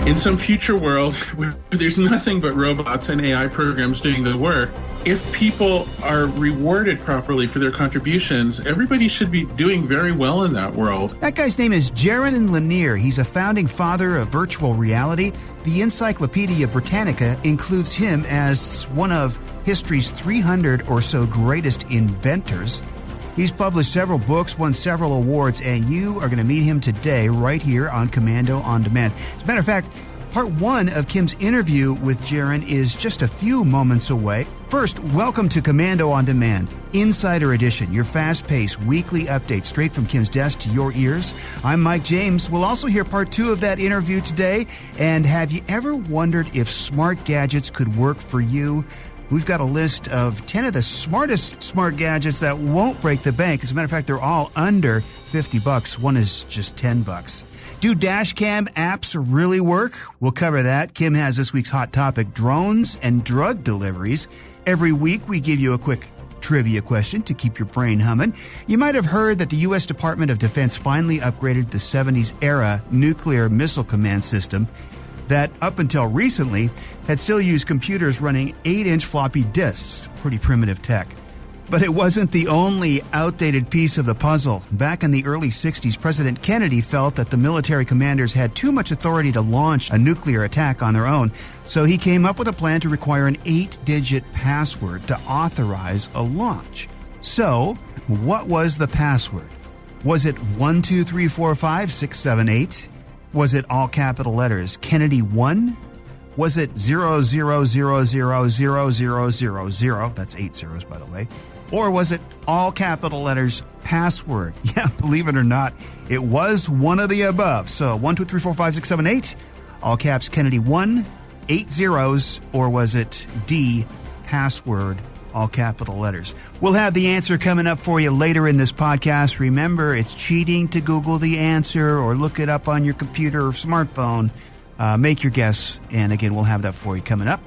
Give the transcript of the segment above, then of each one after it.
In some future world where there's nothing but robots and AI programs doing the work, if people are rewarded properly for their contributions, everybody should be doing very well in that world. That guy's name is Jaron Lanier. He's a founding father of virtual reality. The Encyclopedia Britannica includes him as one of history's 300 or so greatest inventors. He's published several books, won several awards, and you are going to meet him today right here on Komando On Demand. As a matter of fact, part one of Kim's interview with Jaron is just a few moments away. First, welcome to Komando On Demand, Insider Edition, your fast-paced weekly update straight from Kim's desk to your ears. I'm Mike James. We'll also hear part two of that interview today. And have you ever wondered if smart gadgets could work for you? We've got a list of 10 of the smartest smart gadgets that won't break the bank. As a matter of fact, they're all under $50. One is just $10. Do dash cam apps really work? We'll cover that. Kim has this week's hot topic, drones and drug deliveries. Every week, we give you a quick trivia question to keep your brain humming. You might have heard that the U.S. Department of Defense finally upgraded the 70s-era nuclear missile command system that, up until recently, had still used computers running 8-inch floppy disks. Pretty primitive tech. But it wasn't the only outdated piece of the puzzle. Back in the early 60s, President Kennedy felt that the military commanders had too much authority to launch a nuclear attack on their own, so he came up with a plan to require an 8-digit password to authorize a launch. So, what was the password? Was it 1234567 Was it all capital letters, Kennedy 1? Was it 000000000? That's 8 zeros, by the way. Or was it all capital letters, password? Yeah, believe it or not, it was one of the above. So 1234567 all caps Kennedy 1, 8 zeros, or was it D, password, all capital letters? We'll have the answer coming up for you later in this podcast. Remember, it's cheating to Google the answer or look it up on your computer or smartphone. Make your guess, and again, we'll have that for you coming up.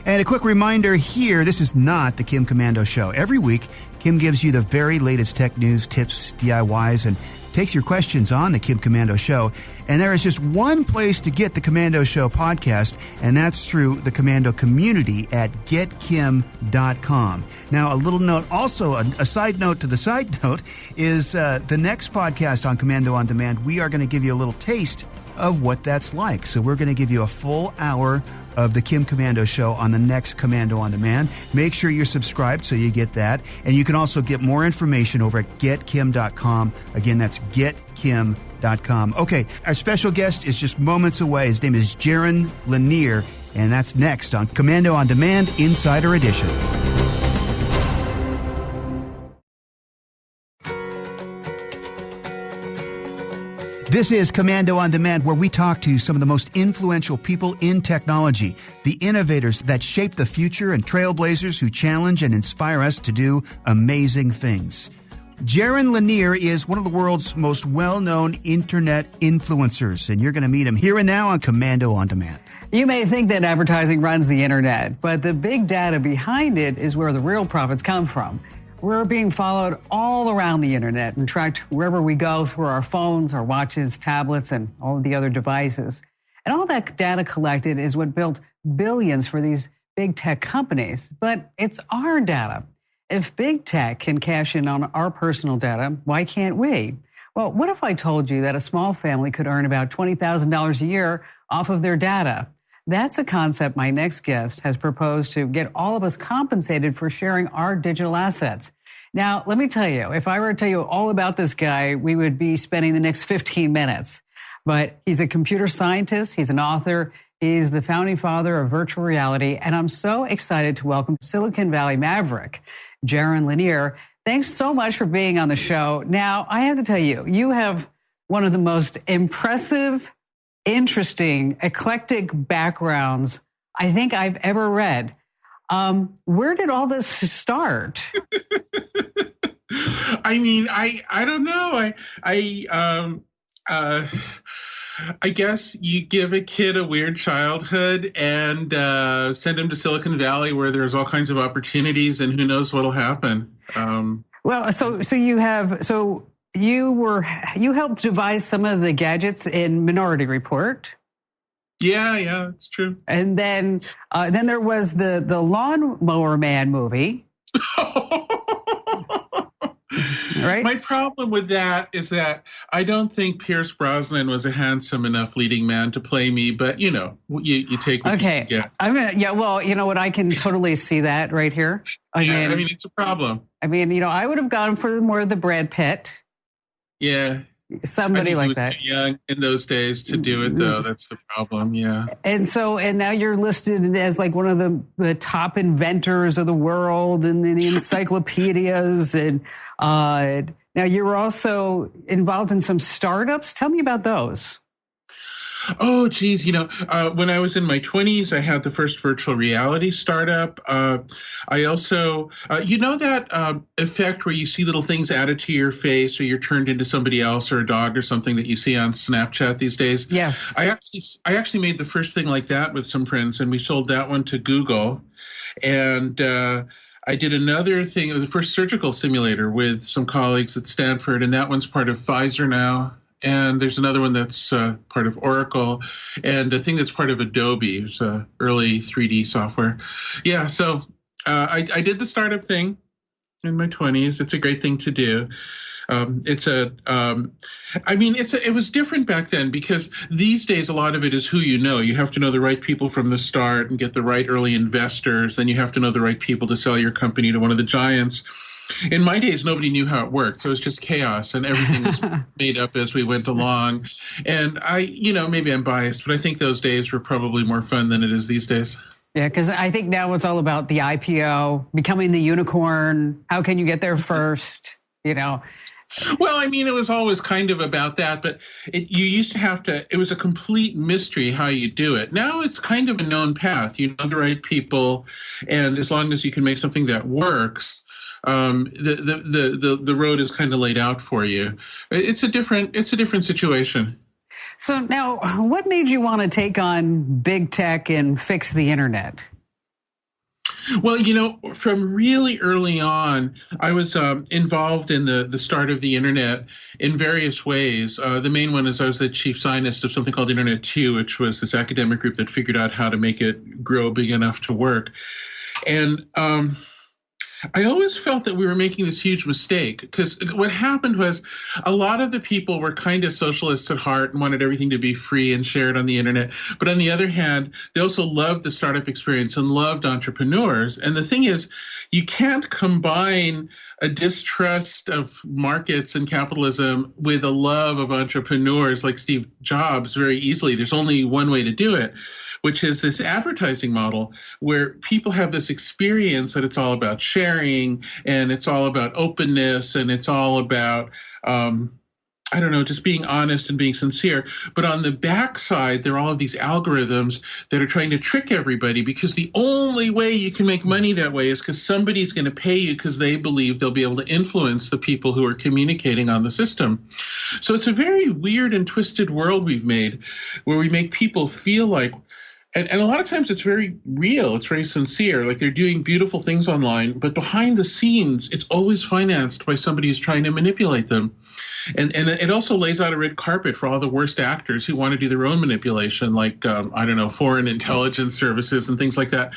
And a quick reminder here, this is not the Kim Komando Show. Every week, Kim gives you the very latest tech news, tips, DIYs, and takes your questions on the Kim Komando Show. And there is just one place to get the Komando Show podcast, and that's through the Komando community at getkim.com. Now, a little note, also a side note to the side note, is the next podcast on Komando On Demand, we are going to give you a little taste of what that's like. So we're going to give you a full hour of the Kim Komando Show on the next Komando On Demand. Make sure you're subscribed so you get that. And you can also get more information over at getkim.com. Again, that's getkim.com. Okay, our special guest is just moments away. His name is Jaron Lanier, and that's next on Komando On Demand Insider Edition. This is Komando On Demand, where we talk to some of the most influential people in technology, the innovators that shape the future and trailblazers who challenge and inspire us to do amazing things. Jaron Lanier is one of the world's most well-known internet influencers, and you're going to meet him here and now on Komando On Demand. You may think that advertising runs the internet, but the big data behind it is where the real profits come from. We're being followed all around the internet and tracked wherever we go through our phones, our watches, tablets, and all of the other devices. And all that data collected is what built billions for these big tech companies. But it's our data. If big tech can cash in on our personal data, why can't we? Well, what if I told you that a small family could earn about $20,000 a year off of their data? That's a concept my next guest has proposed to get all of us compensated for sharing our digital assets. Now, let me tell you, if I were to tell you all about this guy, we would be spending the next 15 minutes. But he's a computer scientist, he's an author, he's the founding father of virtual reality, and I'm so excited to welcome Silicon Valley maverick, Jaron Lanier. Thanks so much for being on the show. Now, I have to tell you, you have one of the most impressive, interesting, eclectic backgrounds I think I've ever read. Where did all this start? I mean, I don't know. I guess you give a kid a weird childhood and send him to Silicon Valley where there's all kinds of opportunities, and who knows what'll happen. Well, so you helped devise some of the gadgets in Minority Report. Yeah, it's true. And then there was the Lawnmower Man movie. Right? My problem with that is that I don't think Pierce Brosnan was a handsome enough leading man to play me, but you take what you can get. Well, you know what? I can totally see that right here. I mean, it's a problem. I mean, I would have gone for more of the Brad Pitt. Yeah. Somebody like that. Too young in those days to do it, though. That's the problem. Yeah. And now you're listed as like one of the top inventors of the world and in the encyclopedias. And now you're also involved in some startups. Tell me about those. Oh, geez. When I was in my 20s, I had the first virtual reality startup. I also, that effect where you see little things added to your face or you're turned into somebody else or a dog or something that you see on Snapchat these days? Yes. I actually made the first thing like that with some friends, and we sold that one to Google. And I did another thing, the first surgical simulator with some colleagues at Stanford, and that one's part of Pfizer now. And there's another one that's part of Oracle, and a thing that's part of Adobe. It's early 3D software. Yeah, so I did the startup thing in my 20s. It's a great thing to do. It was different back then because these days a lot of it is who you know. You have to know the right people from the start and get the right early investors. Then you have to know the right people to sell your company to one of the giants. In my days, nobody knew how it worked, so it was just chaos, and everything was made up as we went along. And maybe I'm biased, but I think those days were probably more fun than it is these days. Yeah, because I think now it's all about the IPO, becoming the unicorn. How can you get there first? Well, it was always kind of about that, but you used to have to, it was a complete mystery how you do it. Now it's kind of a known path. You know the right people, and as long as you can make something that works, the road is kind of laid out for you. It's a different situation. So now, what made you want to take on big tech and fix the internet? Well, from really early on, I was involved in the start of the internet in various ways. The main one is I was the chief scientist of something called Internet 2, which was this academic group that figured out how to make it grow big enough to work. And I always felt that we were making this huge mistake because what happened was a lot of the people were kind of socialists at heart and wanted everything to be free and shared on the internet. But on the other hand, they also loved the startup experience and loved entrepreneurs. And the thing is, you can't combine a distrust of markets and capitalism with a love of entrepreneurs like Steve Jobs very easily. There's only one way to do it, which is this advertising model where people have this experience that it's all about sharing and it's all about openness and it's all about, just being honest and being sincere. But on the backside, there are all of these algorithms that are trying to trick everybody because the only way you can make money that way is because somebody's going to pay you because they believe they'll be able to influence the people who are communicating on the system. So it's a very weird and twisted world we've made where we make people feel like, and a lot of times it's very real, it's very sincere, like they're doing beautiful things online, but behind the scenes, it's always financed by somebody who's trying to manipulate them. And it also lays out a red carpet for all the worst actors who want to do their own manipulation, like, foreign intelligence services and things like that.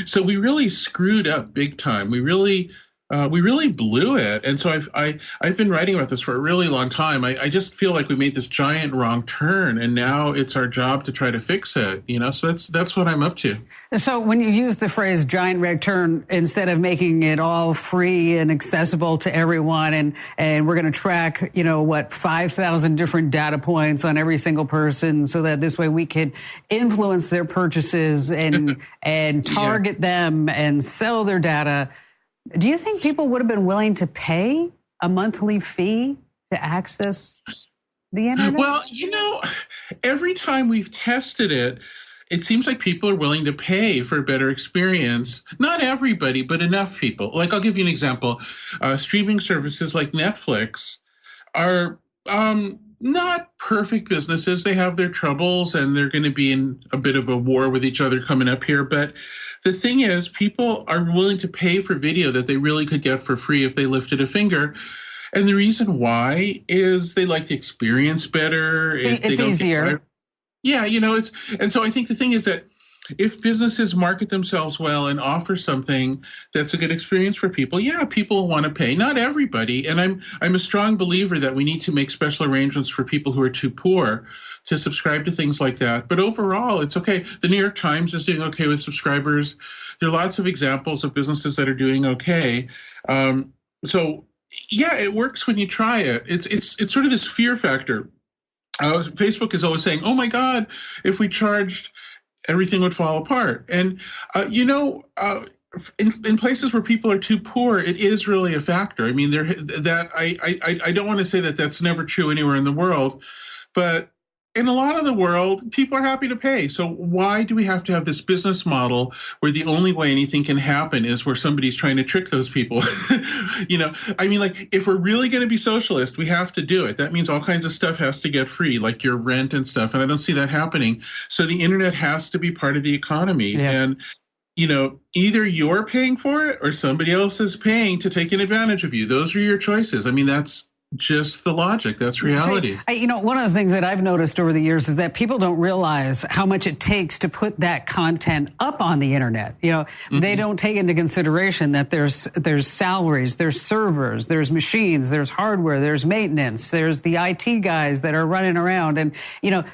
So we really screwed up big time. We really blew it. And so I've been writing about this for a really long time. I just feel like we made this giant wrong turn, and now it's our job to try to fix it, so that's what I'm up to. So when you use the phrase giant red turn, instead of making it all free and accessible to everyone, and we're going to track, 5,000 different data points on every single person so that this way we can influence their purchases and target them and sell their data. Do you think people would have been willing to pay a monthly fee to access the internet? Well, every time we've tested it, it seems like people are willing to pay for a better experience. Not everybody, but enough people. Like, I'll give you an example. Streaming services like Netflix are not perfect businesses. They have their troubles, and they're going to be in a bit of a war with each other coming up here. But the thing is, people are willing to pay for video that they really could get for free if they lifted a finger. And the reason why is they like the experience better. It's easier. Yeah, and so I think the thing is that if businesses market themselves well and offer something that's a good experience for people, yeah, people want to pay. Not everybody, and I'm a strong believer that we need to make special arrangements for people who are too poor to subscribe to things like that. But overall, it's okay. The New York Times is doing okay with subscribers. There are lots of examples of businesses that are doing okay. So yeah, it works when you try it. It's sort of this fear factor. Facebook is always saying, "Oh my God, if we charged, everything would fall apart." And in places where people are too poor, it is really a factor. I mean, I don't want to say that that's never true anywhere in the world, but in a lot of the world, people are happy to pay. So why do we have to have this business model where the only way anything can happen is where somebody's trying to trick those people? I mean, like, if we're really going to be socialist, we have to do it. That means all kinds of stuff has to get free, like your rent and stuff. And I don't see that happening. So the internet has to be part of the economy. Yeah. And either you're paying for it or somebody else is paying to take advantage of you. Those are your choices. I mean, that's just the logic. That's reality. One of the things that I've noticed over the years is that people don't realize how much it takes to put that content up on the internet. They don't take into consideration that there's salaries, there's servers, there's machines, there's hardware, there's maintenance, there's the IT guys that are running around, and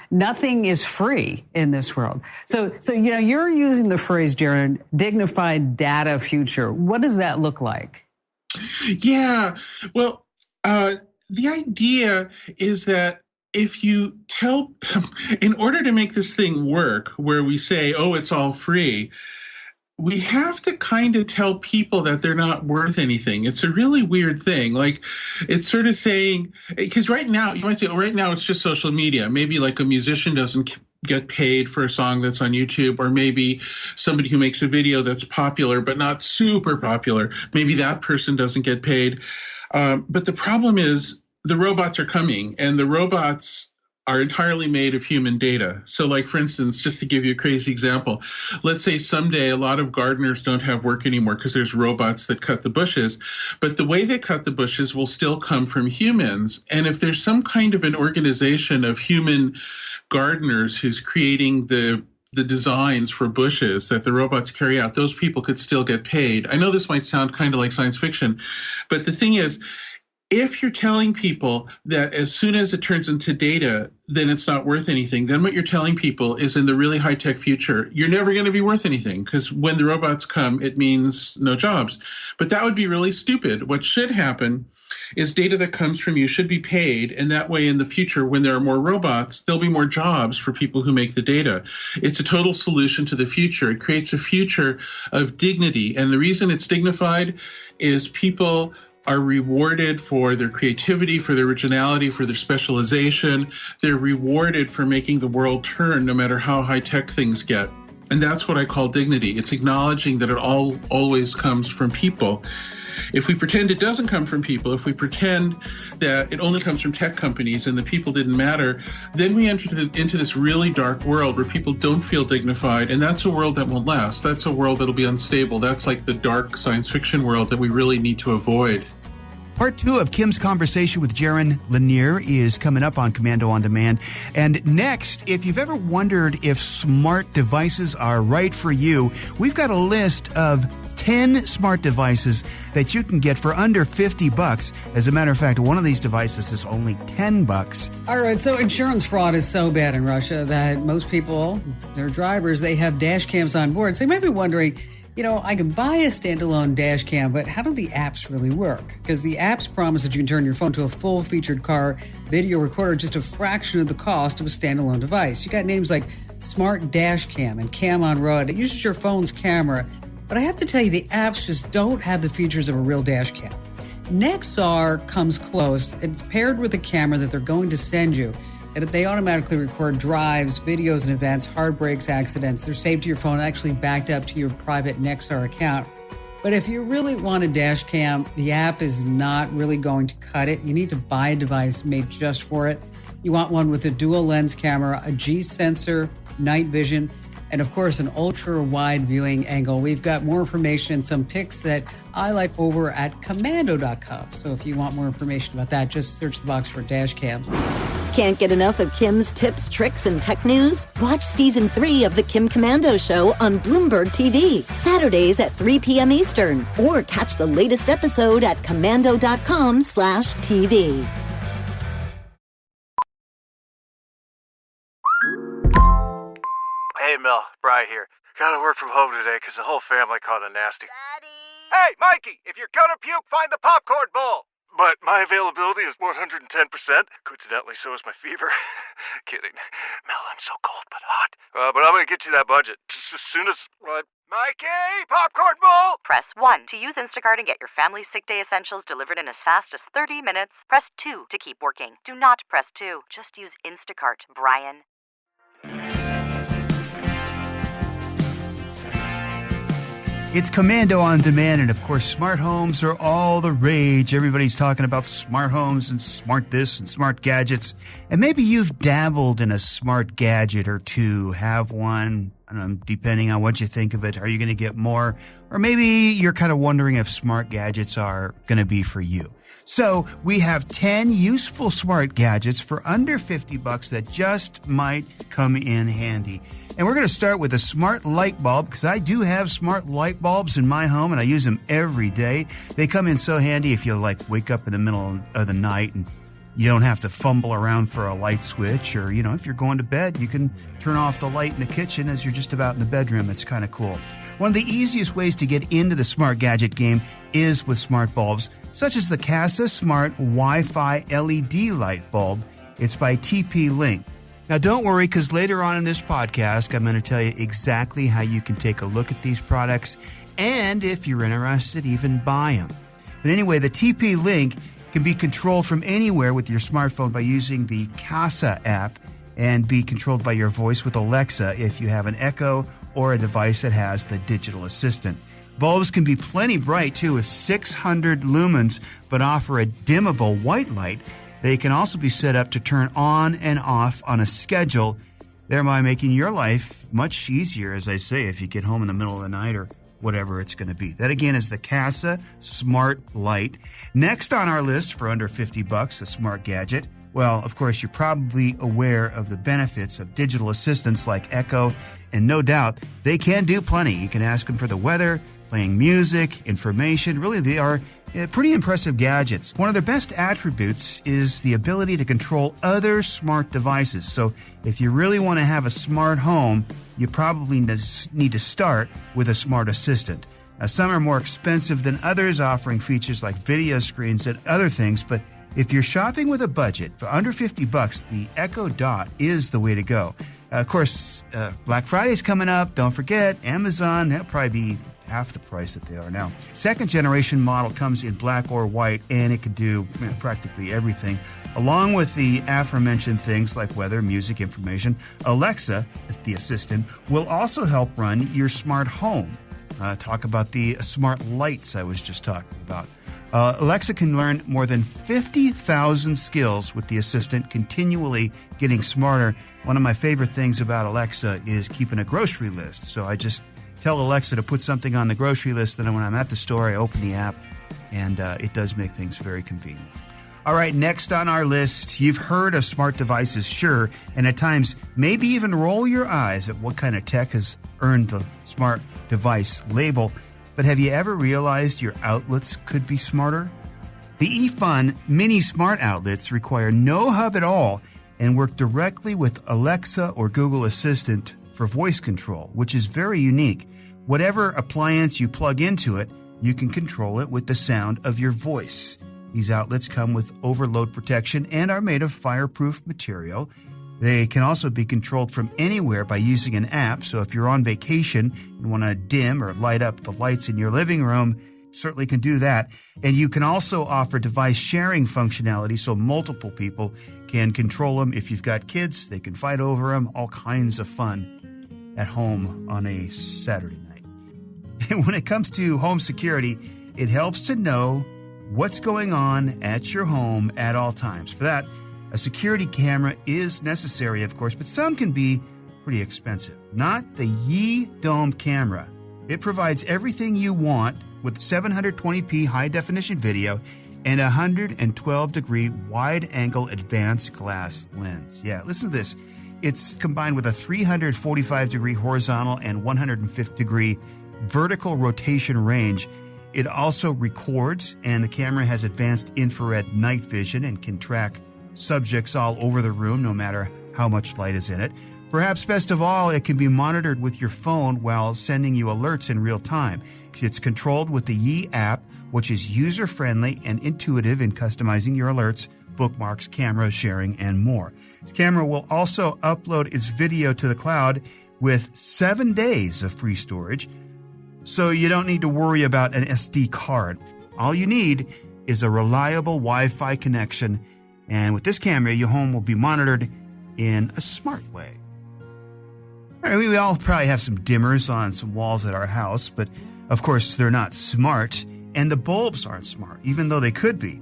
nothing is free in this world. So you're using the phrase, Jaron, dignified data future. What does that look like? Yeah, well, the idea is that if you in order to make this thing work, where we say, oh, it's all free, we have to kind of tell people that they're not worth anything. It's a really weird thing. Like, it's sort of saying, because right now, you might say, oh, right now it's just social media. Maybe like a musician doesn't get paid for a song that's on YouTube, or maybe somebody who makes a video that's popular but not super popular, maybe that person doesn't get paid. But the problem is the robots are coming, and the robots are entirely made of human data. So, like, for instance, just to give you a crazy example, let's say someday a lot of gardeners don't have work anymore because there's robots that cut the bushes, but the way they cut the bushes will still come from humans. And if there's some kind of an organization of human gardeners who's creating the designs for bushes that the robots carry out, those people could still get paid. I know this might sound kind of like science fiction, but the thing is, if you're telling people that as soon as it turns into data, then it's not worth anything, then what you're telling people is in the really high-tech future, you're never going to be worth anything, because when the robots come, it means no jobs. But that would be really stupid. What should happen is data that comes from you should be paid, and that way in the future, when there are more robots, there'll be more jobs for people who make the data. It's a total solution to the future. It creates a future of dignity, and the reason it's dignified is people are rewarded for their creativity, for their originality, for their specialization. They're rewarded for making the world turn no matter how high-tech things get. And that's what I call dignity. It's acknowledging that it always comes from people. If we pretend it doesn't come from people, if we pretend that it only comes from tech companies and the people didn't matter, then we enter into this really dark world where people don't feel dignified, and that's a world that won't last. That's a world that'll be unstable. That's like the dark science fiction world that we really need to avoid. Part 2 of Kim's conversation with Jaron Lanier is coming up on Komando On Demand. And next, if you've ever wondered if smart devices are right for you, we've got a list of 10 smart devices that you can get for under $50. As a matter of fact, one of these devices is only $10. All right, so insurance fraud is so bad in Russia that most people, their drivers, they have dash cams on board. So you might be wondering, I can buy a standalone dash cam, but how do the apps really work? Because the apps promise that you can turn your phone to a full-featured car video recorder just a fraction of the cost of a standalone device. You got names like Smart Dash Cam and Cam on Road. It uses your phone's camera, but I have to tell you, the apps just don't have the features of a real dash cam. Nexar comes close. It's paired with a camera that they're going to send you, and they automatically record drives, videos, and events, hard brakes, accidents. They're saved to your phone, actually backed up to your private Nexar account. But if you really want a dash cam, the app is not really going to cut it. You need to buy a device made just for it. You want one with a dual lens camera, a G sensor, night vision, and of course an ultra wide viewing angle. We've got more information and some pics that I like over at Komando.com. So if you want more information about that, just search the box for dash cams. Can't get enough of Kim's tips, tricks, and tech news? Watch Season 3 of The Kim Komando Show on Bloomberg TV, Saturdays at 3 p.m. Eastern, or catch the latest episode at komando.com/TV. Hey, Mel, Bri here. Gotta work from home today because the whole family caught a nasty... Daddy! Hey, Mikey, if you're gonna puke, find the popcorn bowl! But my availability is 110%. Coincidentally, so is my fever. Kidding. Mel, I'm so cold but hot. But I'm gonna get you that budget just as soon as... Mikey, popcorn bowl! Press 1 to use Instacart and get your family sick day essentials delivered in as fast as 30 minutes. Press 2 to keep working. Do not press 2. Just use Instacart, Brian. It's Komando On Demand, and of course, smart homes are all the rage. Everybody's talking about smart homes and smart this and smart gadgets. And maybe you've dabbled in a smart gadget or two, have one, I don't know, depending on what you think of it. Are you going to get more? Or maybe you're kind of wondering if smart gadgets are going to be for you. So we have 10 useful smart gadgets for under $50 that just might come in handy. And we're going to start with a smart light bulb, because I do have smart light bulbs in my home and I use them every day. They come in so handy if you wake up in the middle of the night and you don't have to fumble around for a light switch, or, if you're going to bed, you can turn off the light in the kitchen as you're just about in the bedroom. It's kind of cool. One of the easiest ways to get into the smart gadget game is with smart bulbs, such as the Casa Smart Wi-Fi LED light bulb. It's by TP-Link. Now, don't worry, because later on in this podcast, I'm going to tell you exactly how you can take a look at these products and, if you're interested, even buy them. But anyway, the TP-Link can be controlled from anywhere with your smartphone by using the Casa app, and be controlled by your voice with Alexa if you have an Echo or a device that has the digital assistant. Bulbs can be plenty bright, too, with 600 lumens, but offer a dimmable white light. They can also be set up to turn on and off on a schedule, thereby making your life much easier, as I say, if you get home in the middle of the night or whatever it's going to be. That, again, is the Casa Smart Light. Next on our list for under $50, a smart gadget. Well, of course, you're probably aware of the benefits of digital assistants like Echo, and no doubt they can do plenty. You can ask them for the weather, playing music, information. Really, they are pretty impressive gadgets. One of their best attributes is the ability to control other smart devices. So if you really want to have a smart home, you probably need to start with a smart assistant. Now, some are more expensive than others, offering features like video screens and other things, but if you're shopping with a budget for under $50, the Echo Dot is the way to go. Of course, Black Friday's coming up. Don't forget, Amazon, that'll probably be half the price that they are now. Second generation model comes in black or white, and it can do practically everything. Along with the aforementioned things like weather, music, information, Alexa, the assistant, will also help run your smart home. Talk about the smart lights I was just talking about. Alexa can learn more than 50,000 skills with the assistant, continually getting smarter. One of my favorite things about Alexa is keeping a grocery list. So I just tell Alexa to put something on the grocery list, then when I'm at the store, I open the app, and it does make things very convenient. All right, next on our list, you've heard of smart devices, sure, and at times maybe even roll your eyes at what kind of tech has earned the smart device label. But have you ever realized your outlets could be smarter? The eFun mini smart outlets require no hub at all and work directly with Alexa or Google Assistant for voice control, which is very unique. Whatever appliance you plug into it, you can control it with the sound of your voice. These outlets come with overload protection and are made of fireproof material. They can also be controlled from anywhere by using an app, so if you're on vacation and want to dim or light up the lights in your living room, certainly can do that. And you can also offer device sharing functionality so multiple people can control them. If you've got kids, they can fight over them. All kinds of fun at home on a Saturday night. And when it comes to home security, it helps to know what's going on at your home at all times. For that, a security camera is necessary, of course, but some can be pretty expensive. Not the Yi Dome camera. It provides everything you want with 720p high-definition video and a 112-degree wide-angle advanced glass lens. Yeah, listen to this. It's combined with a 345-degree horizontal and 150-degree vertical rotation range. It also records, and the camera has advanced infrared night vision and can track subjects all over the room, no matter how much light is in it. Perhaps best of all, it can be monitored with your phone while sending you alerts in real time. It's controlled with the Yi app, which is user-friendly and intuitive in customizing your alerts, bookmarks, camera sharing, and more. This camera will also upload its video to the cloud with 7 days of free storage, so you don't need to worry about an SD card. All you need is a reliable Wi-Fi connection, and with this camera, your home will be monitored in a smart way. All right, we all probably have some dimmers on some walls at our house, but of course they're not smart, and the bulbs aren't smart, even though they could be.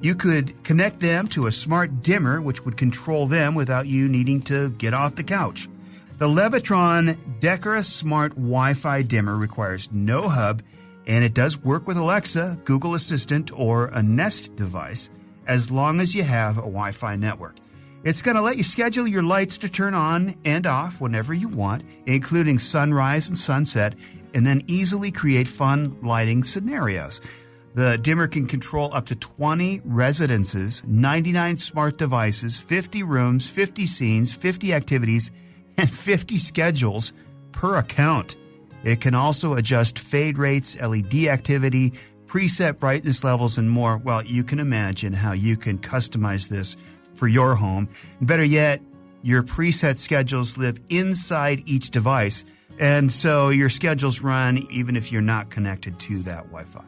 You could connect them to a smart dimmer, which would control them without you needing to get off the couch. The Levitron Decra Smart Wi-Fi Dimmer requires no hub, and it does work with Alexa, Google Assistant, or a Nest device, as long as you have a Wi-Fi network. It's going to let you schedule your lights to turn on and off whenever you want, including sunrise and sunset, and then easily create fun lighting scenarios. The dimmer can control up to 20 residences, 99 smart devices, 50 rooms, 50 scenes, 50 activities, and 50 schedules per account. It can also adjust fade rates, LED activity, preset brightness levels, and more. Well, you can imagine how you can customize this for your home. Better yet, your preset schedules live inside each device, and so your schedules run even if you're not connected to that Wi-Fi.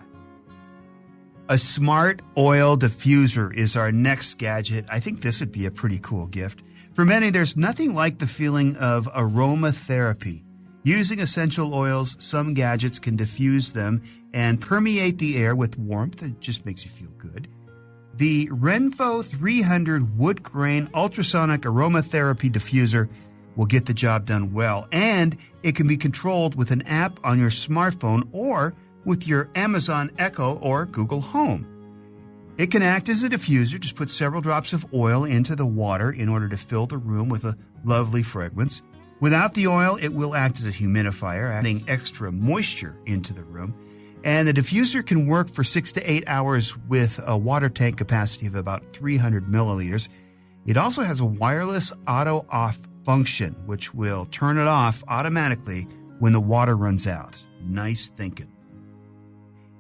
A smart oil diffuser is our next gadget. I think this would be a pretty cool gift. For many, there's nothing like the feeling of aromatherapy. Using essential oils, some gadgets can diffuse them and permeate the air with warmth. It just makes you feel good. The Renpho 300 wood grain ultrasonic aromatherapy diffuser will get the job done well, and it can be controlled with an app on your smartphone or with your Amazon Echo or Google Home. It can act as a diffuser. Just put several drops of oil into the water in order to fill the room with a lovely fragrance. Without the oil, it will act as a humidifier, adding extra moisture into the room. And the diffuser can work for 6 to 8 hours with a water tank capacity of about 300 milliliters. It also has a wireless auto-off function, which will turn it off automatically when the water runs out. Nice thinking.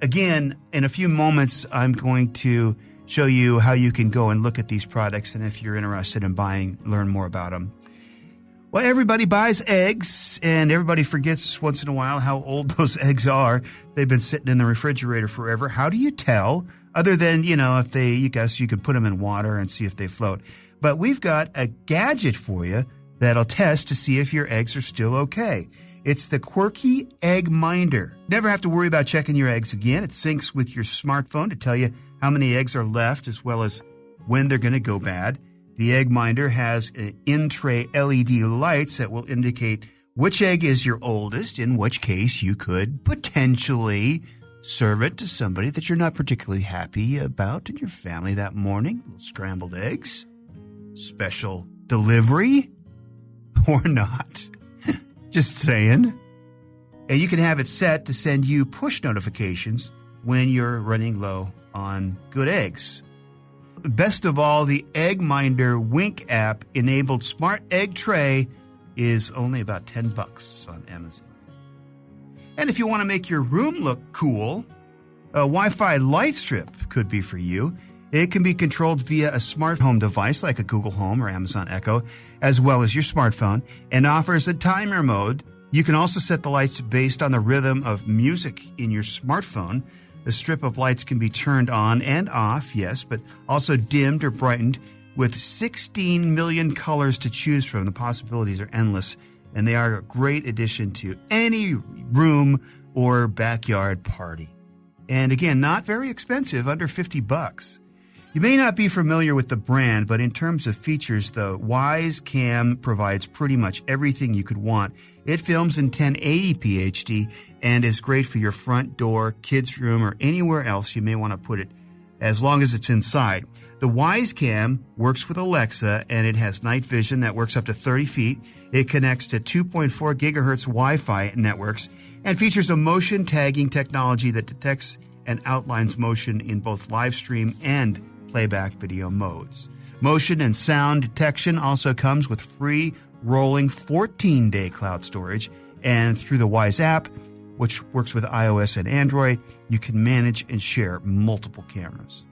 Again, in a few moments, I'm going to show you how you can go and look at these products, and if you're interested in buying, learn more about them. Well, everybody buys eggs, and everybody forgets once in a while how old those eggs are. They've been sitting in the refrigerator forever. How do you tell? Other than, if you guess you could put them in water and see if they float. But we've got a gadget for you that'll test to see if your eggs are still okay. It's the Quirky Egg Minder. Never have to worry about checking your eggs again. It syncs with your smartphone to tell you how many eggs are left as well as when they're going to go bad. The Egg Minder has in-tray LED lights that will indicate which egg is your oldest, in which case you could potentially serve it to somebody that you're not particularly happy about in your family that morning. Scrambled eggs, special delivery, or not. Just saying. And you can have it set to send you push notifications when you're running low on good eggs. Best of all, the Egg Minder Wink app enabled smart egg tray is only about $10 on Amazon. And if you want to make your room look cool, a Wi-Fi light strip could be for you. It can be controlled via a smart home device like a Google Home or Amazon Echo, as well as your smartphone, and offers a timer mode. You can also set the lights based on the rhythm of music in your smartphone. The strip of lights can be turned on and off, yes, but also dimmed or brightened. With 16 million colors to choose from, the possibilities are endless, and they are a great addition to any room or backyard party. And again, not very expensive, under $50. You may not be familiar with the brand, but in terms of features, the Wise Cam provides pretty much everything you could want. It films in 1080p HD and is great for your front door, kids' room, or anywhere else you may want to put it as long as it's inside. The Wyze Cam works with Alexa, and it has night vision that works up to 30 feet. It connects to 2.4 gigahertz Wi-Fi networks and features a motion tagging technology that detects and outlines motion in both live stream and playback video modes. Motion and sound detection also comes with free rolling 14-day cloud storage, and through the Wyze app, which works with iOS and Android, you can manage and share multiple cameras.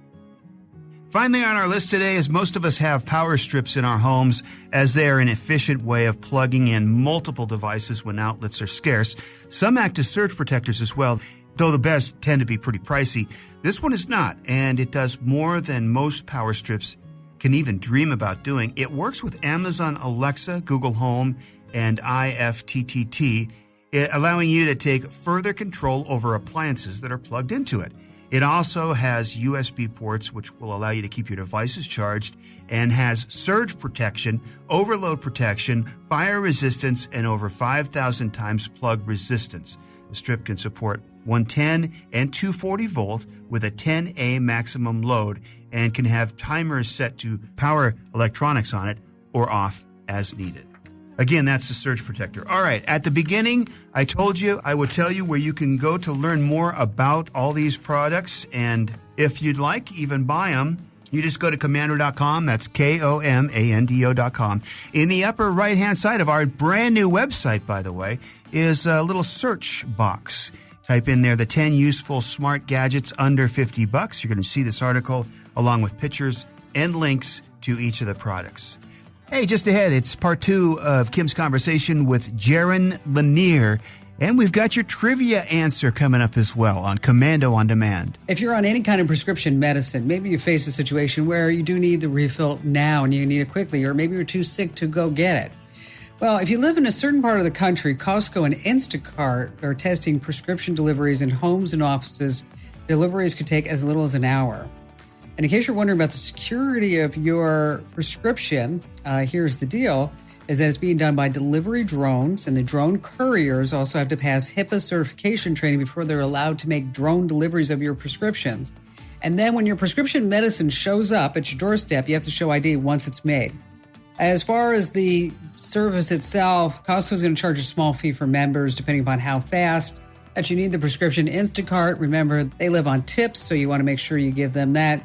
Finally on our list today is most of us have power strips in our homes, as they are an efficient way of plugging in multiple devices when outlets are scarce. Some act as surge protectors as well, though the best tend to be pretty pricey. This one is not, and it does more than most power strips can even dream about doing. It works with Amazon Alexa, Google Home, and IFTTT, allowing you to take further control over appliances that are plugged into it. It also has USB ports, which will allow you to keep your devices charged, and has surge protection, overload protection, fire resistance, and over 5,000 times plug resistance. The strip can support 110 and 240 volt with a 10A maximum load, and can have timers set to power electronics on it or off as needed. Again, that's the surge protector. All right, at the beginning, I told you I would tell you where you can go to learn more about all these products, and if you'd like, even buy them. You just go to komando.com. That's KOMANDO.com. In the upper right-hand side of our brand new website, by the way, is a little search box. Type in there the 10 useful smart gadgets under $50. You're going to see this article along with pictures and links to each of the products. Hey, just ahead, it's part 2 of Kim's conversation with Jaron Lanier, and we've got your trivia answer coming up as well on Komando On Demand. If you're on any kind of prescription medicine, maybe you face a situation where you do need the refill now and you need it quickly, or maybe you're too sick to go get it. Well, if you live in a certain part of the country, Costco and Instacart are testing prescription deliveries in homes and offices. Deliveries could take as little as an hour. And in case you're wondering about the security of your prescription, here's the deal, is that it's being done by delivery drones, and the drone couriers also have to pass HIPAA certification training before they're allowed to make drone deliveries of your prescriptions. And then when your prescription medicine shows up at your doorstep, you have to show ID once it's made. As far as the service itself, Costco is going to charge a small fee for members, depending upon how fast that you need the prescription. Instacart, remember, they live on tips, so you want to make sure you give them that.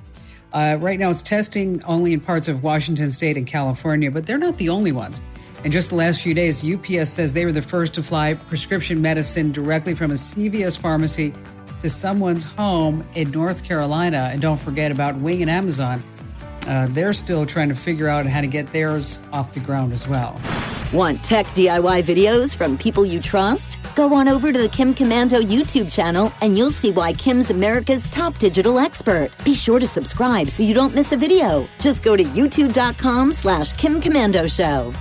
Right now, it's testing only in parts of Washington State and California, but they're not the only ones. In just the last few days, UPS says they were the first to fly prescription medicine directly from a CVS pharmacy to someone's home in North Carolina. And don't forget about Wing and Amazon. They're still trying to figure out how to get theirs off the ground as well. Want tech DIY videos from people you trust? Go on over to the Kim Komando YouTube channel and you'll see why Kim's America's top digital expert. Be sure to subscribe so you don't miss a video. Just go to youtube.com/Kim Komando Show.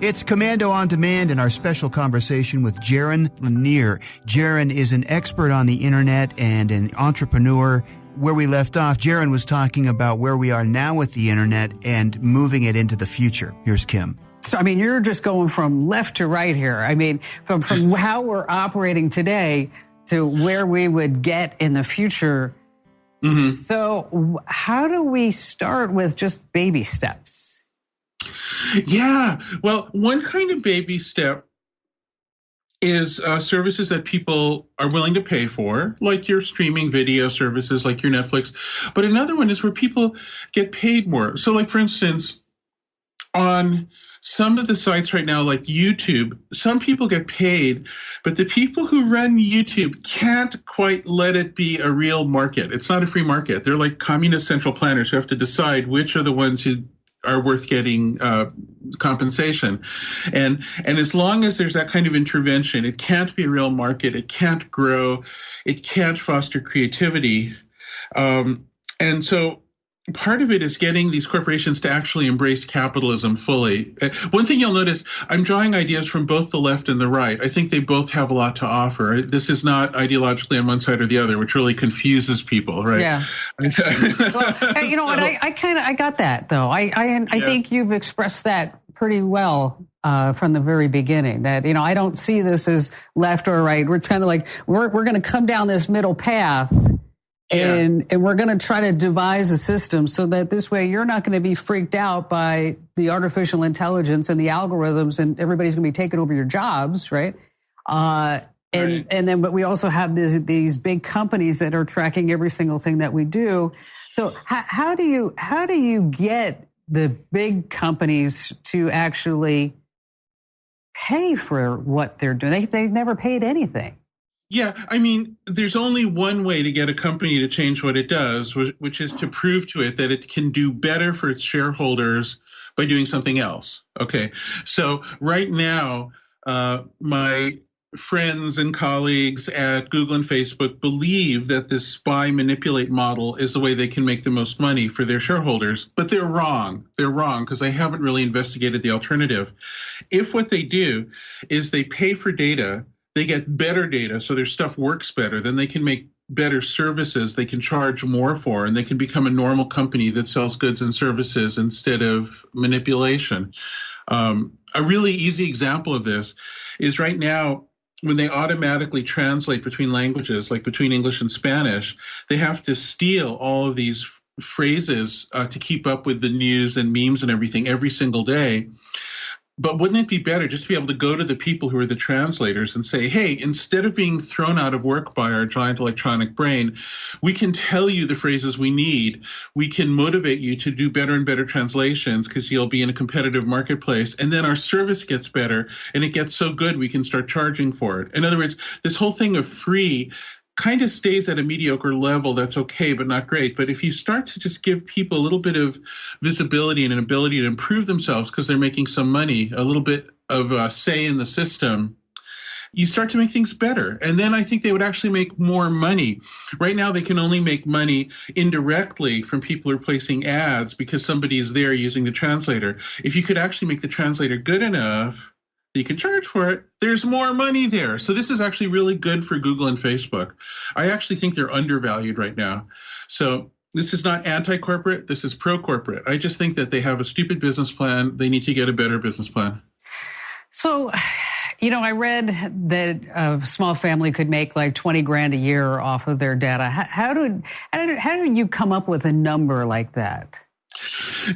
It's Komando On Demand and our special conversation with Jaron Lanier. Jaron is an expert on the internet and an entrepreneur. Where we left off, Jaron was talking about where we are now with the internet and moving it into the future. Here's Kim. So, I mean, you're just going from left to right here. I mean, from how we're operating today to where we would get in the future. Mm-hmm. So how do we start with just baby steps? Yeah, well, one kind of baby step is services that people are willing to pay for, like your streaming video services, like your Netflix. But another one is where people get paid more. So, like, for instance, on some of the sites right now, like YouTube, some people get paid, but the people who run YouTube can't quite let it be a real market. It's not a free market. They're like communist central planners who have to decide which are the ones who are worth getting compensation. And as long as there's that kind of intervention, it can't be a real market. It can't grow. It can't foster creativity. And so part of it is getting these corporations to actually embrace capitalism fully. One thing you'll notice, I'm drawing ideas from both the left and the right. I think they both have a lot to offer. This is not ideologically on one side or the other, which really confuses people, right? Yeah. Well, you know what? I got that though. I think you've expressed that pretty well from the very beginning. That, I don't see this as left or right. It's kind of like we're going to come down this middle path. And we're going to try to devise a system so that this way you're not going to be freaked out by the artificial intelligence and the algorithms, and everybody's going to be taking over your jobs, right? And then, but we also have these big companies that are tracking every single thing that we do. So how do you get the big companies to actually pay for what they're doing? They've never paid anything. Yeah, there's only one way to get a company to change what it does, which is to prove to it that it can do better for its shareholders by doing something else. Okay, so right now, my friends and colleagues at Google and Facebook believe that this spy manipulate model is the way they can make the most money for their shareholders, but they're wrong. They're wrong because they haven't really investigated the alternative. If what they do is they pay for data, they get better data, so their stuff works better, then they can make better services they can charge more for, and they can become a normal company that sells goods and services instead of manipulation. A really easy example of this is right now, when they automatically translate between languages, like between English and Spanish, they have to steal all of these phrases to keep up with the news and memes and everything every single day. But wouldn't it be better just to be able to go to the people who are the translators and say, hey, instead of being thrown out of work by our giant electronic brain, we can tell you the phrases we need. We can motivate you to do better and better translations because you'll be in a competitive marketplace. And then our service gets better and it gets so good we can start charging for it. In other words, this whole thing of free kind of stays at a mediocre level. That's okay, but not great. But if you start to just give people a little bit of visibility and an ability to improve themselves because they're making some money, a little bit of say in the system, you start to make things better. And then I think they would actually make more money. Right now, they can only make money indirectly from people who are placing ads because somebody is there using the translator. If you could actually make the translator good enough, you can charge for it, there's more money there. So this is actually really good for Google and Facebook. I actually think they're undervalued right now. So this is not anti-corporate, this is pro-corporate. I just think that they have a stupid business plan. They need to get a better business plan. So, I read that a small family could make like $20,000 a year off of their data. How do you come up with a number like that?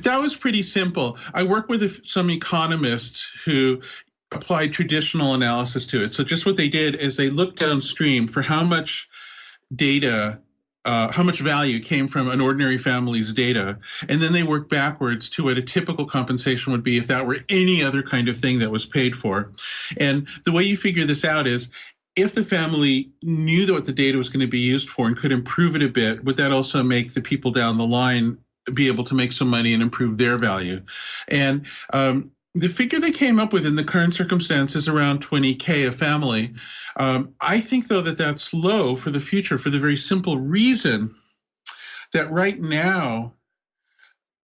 That was pretty simple. I work with some economists who applied traditional analysis to it. So just what they did is they looked downstream for how much data, how much value came from an ordinary family's data. And then they worked backwards to what a typical compensation would be if that were any other kind of thing that was paid for. And the way you figure this out is if the family knew what the data was going to be used for and could improve it a bit, would that also make the people down the line be able to make some money and improve their value? And the figure they came up with in the current circumstance is around $20,000 a family. I think, though, that that's low for the future for the very simple reason that right now,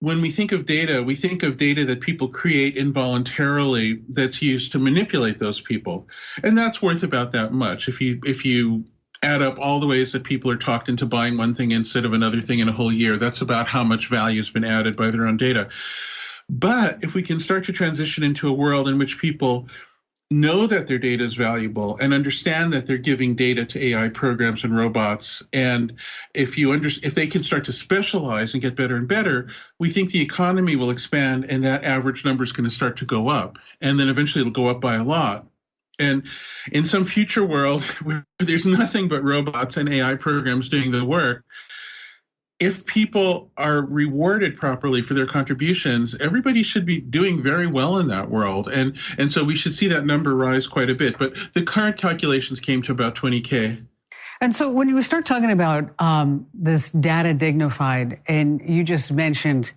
when we think of data that people create involuntarily that's used to manipulate those people. And that's worth about that much. If you add up all the ways that people are talked into buying one thing instead of another thing in a whole year, that's about how much value has been added by their own data. But if we can start to transition into a world in which people know that their data is valuable and understand that they're giving data to AI programs and robots, and if they can start to specialize and get better and better, we think the economy will expand and that average number is going to start to go up. And then eventually it'll go up by a lot. And in some future world where there's nothing but robots and AI programs doing the work, if people are rewarded properly for their contributions, everybody should be doing very well in that world. And so we should see that number rise quite a bit. But the current calculations came to about $20,000. And so when you start talking about this data dignified, and you just mentioned,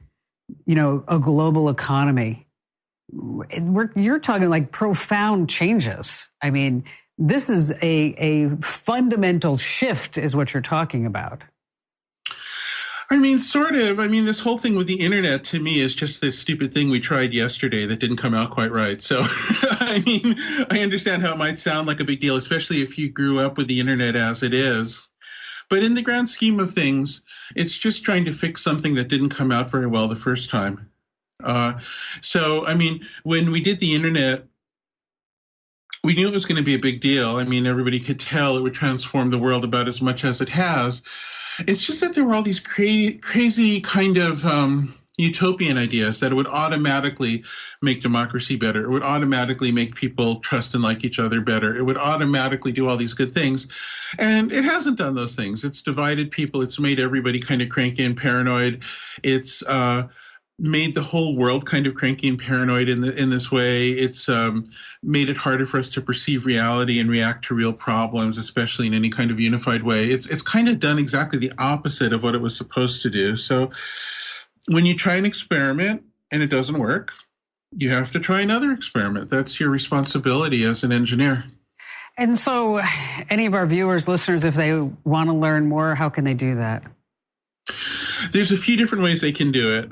a global economy, you're talking like profound changes. I mean, this is a fundamental shift is what you're talking about. Sort of. This whole thing with the internet to me is just this stupid thing we tried yesterday that didn't come out quite right. So, I understand how it might sound like a big deal, especially if you grew up with the internet as it is. But in the grand scheme of things, it's just trying to fix something that didn't come out very well the first time. So, I mean, when we did the internet, we knew it was going to be a big deal. I mean, everybody could tell it would transform the world about as much as it has. It's just that there were all these crazy kind of utopian ideas that it would automatically make democracy better. It would automatically make people trust and like each other better. It would automatically do all these good things. And it hasn't done those things. It's divided people. It's made everybody kind of cranky and paranoid. It's made the whole world kind of cranky and paranoid in this way. It's made it harder for us to perceive reality and react to real problems, especially in any kind of unified way. It's kind of done exactly the opposite of what it was supposed to do. So when you try an experiment and it doesn't work, you have to try another experiment. That's your responsibility as an engineer. And so any of our viewers, listeners, if they want to learn more, how can they do that? There's a few different ways they can do it.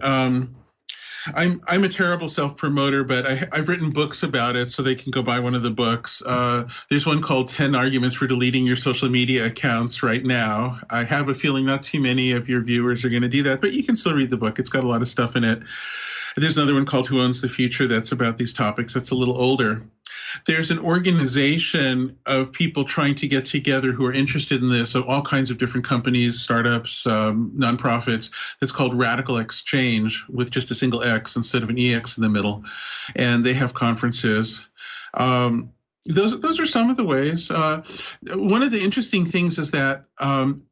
I'm a terrible self-promoter, but I've written books about it, so they can go buy one of the books. There's one called 10 Arguments for Deleting Your Social Media Accounts right now. I have a feeling not too many of your viewers are going to do that, but you can still read the book. It's got a lot of stuff in it. There's another one called Who Owns the Future that's about these topics. That's a little older. There's an organization of people trying to get together who are interested in this, of all kinds of different companies, startups, nonprofits, that's called Radical Exchange, with just a single X instead of an EX in the middle. And they have conferences. Those are some of the ways. One of the interesting things is that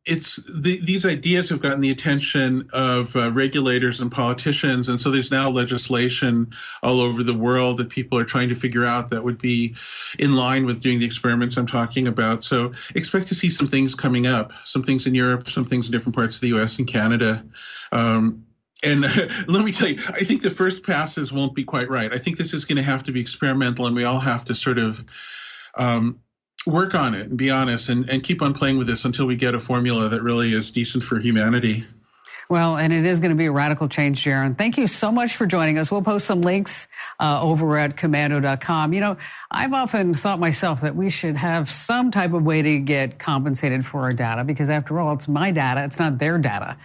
these ideas have gotten the attention of regulators and politicians, and so there's now legislation all over the world that people are trying to figure out that would be in line with doing the experiments I'm talking about. So expect to see some things coming up, some things in Europe, some things in different parts of the U.S. and Canada. And let me tell you, I think the first passes won't be quite right. I think this is going to have to be experimental, and we all have to sort of work on it and be honest and keep on playing with this until we get a formula that really is decent for humanity. Well, and it is going to be a radical change, Jaron. Thank you so much for joining us. We'll post some links over at Komando.com. You know, I've often thought myself that we should have some type of way to get compensated for our data, because after all, it's my data. It's not their data.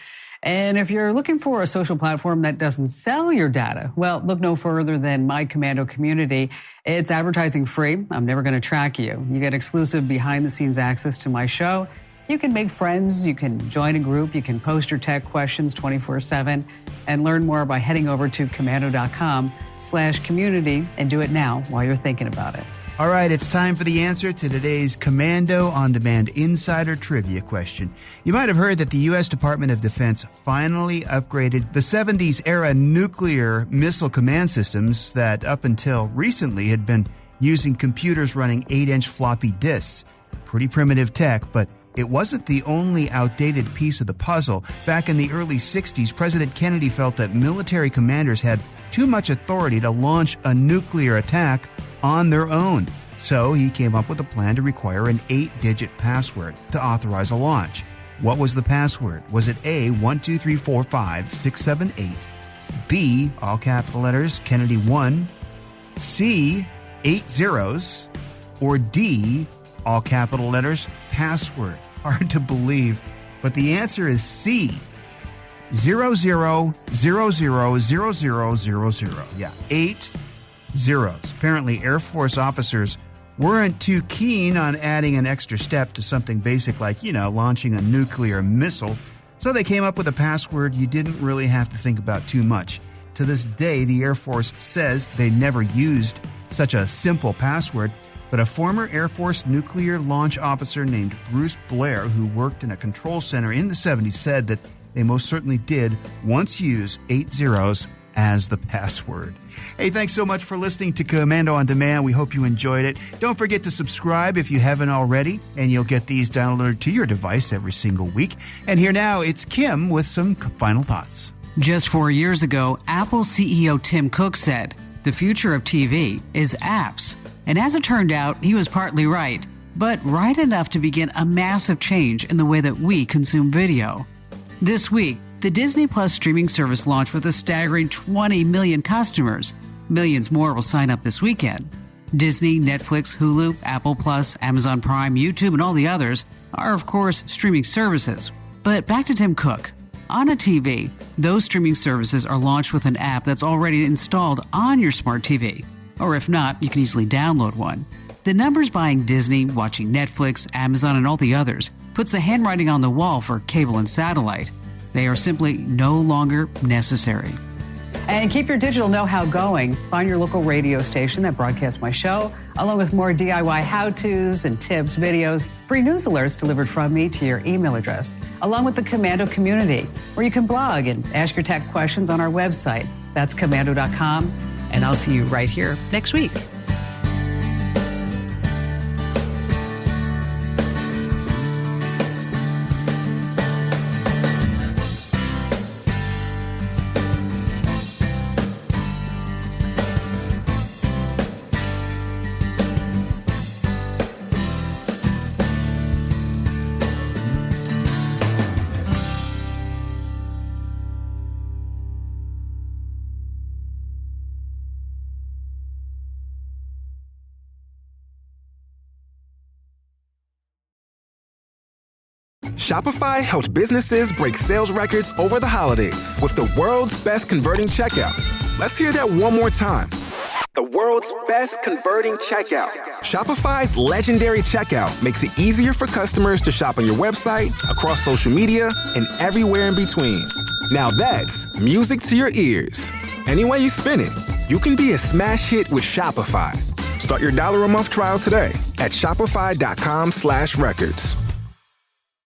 And if you're looking for a social platform that doesn't sell your data, well, look no further than My Komando Community. It's advertising free. I'm never going to track you. You get exclusive behind-the-scenes access to my show. You can make friends. You can join a group. You can post your tech questions 24/7 and learn more by heading over to komando.com/community and do it now while you're thinking about it. All right, it's time for the answer to today's Komando On Demand Insider Trivia question. You might have heard that the U.S. Department of Defense finally upgraded the 70s-era nuclear missile command systems that up until recently had been using computers running 8-inch floppy disks. Pretty primitive tech, but it wasn't the only outdated piece of the puzzle. Back in the early 60s, President Kennedy felt that military commanders had too much authority to launch a nuclear attack on their own. So he came up with a plan to require an 8-digit password to authorize a launch. What was the password? Was it A, 12345 B, all capital letters, Kennedy 1, C, 8 zeros, or D, all capital letters, password? Hard to believe, but the answer is C. 00000000. Yeah, 8 zeros. Apparently, Air Force officers weren't too keen on adding an extra step to something basic like, launching a nuclear missile. So they came up with a password you didn't really have to think about too much. To this day, the Air Force says they never used such a simple password, but a former Air Force nuclear launch officer named Bruce Blair, who worked in a control center in the 70s, said that they most certainly did once use 8 zeros as the password. Hey, thanks so much for listening to Komando On Demand. We hope you enjoyed it. Don't forget to subscribe if you haven't already, and you'll get these downloaded to your device every single week. And here now, it's Kim with some final thoughts. Just 4 years ago, Apple CEO Tim Cook said, "The future of TV is apps." And as it turned out, he was partly right, but right enough to begin a massive change in the way that we consume video. This week, the Disney Plus streaming service launched with a staggering 20 million customers. Millions more will sign up this weekend. Disney, Netflix, Hulu, Apple Plus, Amazon Prime, YouTube, and all the others are, of course, streaming services. But back to Tim Cook. on a TV. Those streaming services are launched with an app that's already installed on your smart TV. Or if not, you can easily download one. The numbers buying Disney, watching Netflix, Amazon, and all the others puts the handwriting on the wall for cable and satellite. They are simply no longer necessary. And keep your digital know-how going. Find your local radio station that broadcasts my show, along with more DIY how-tos and tips, videos, free news alerts delivered from me to your email address, along with the Komando community, where you can blog and ask your tech questions on our website. That's komando.com, and I'll see you right here next week. Shopify helps businesses break sales records over the holidays with the world's best converting checkout. Let's hear that one more time. The world's best converting checkout. Shopify's legendary checkout makes it easier for customers to shop on your website, across social media, and everywhere in between. Now that's music to your ears. Any way you spin it, you can be a smash hit with Shopify. Start your $1 a month trial today at shopify.com/records.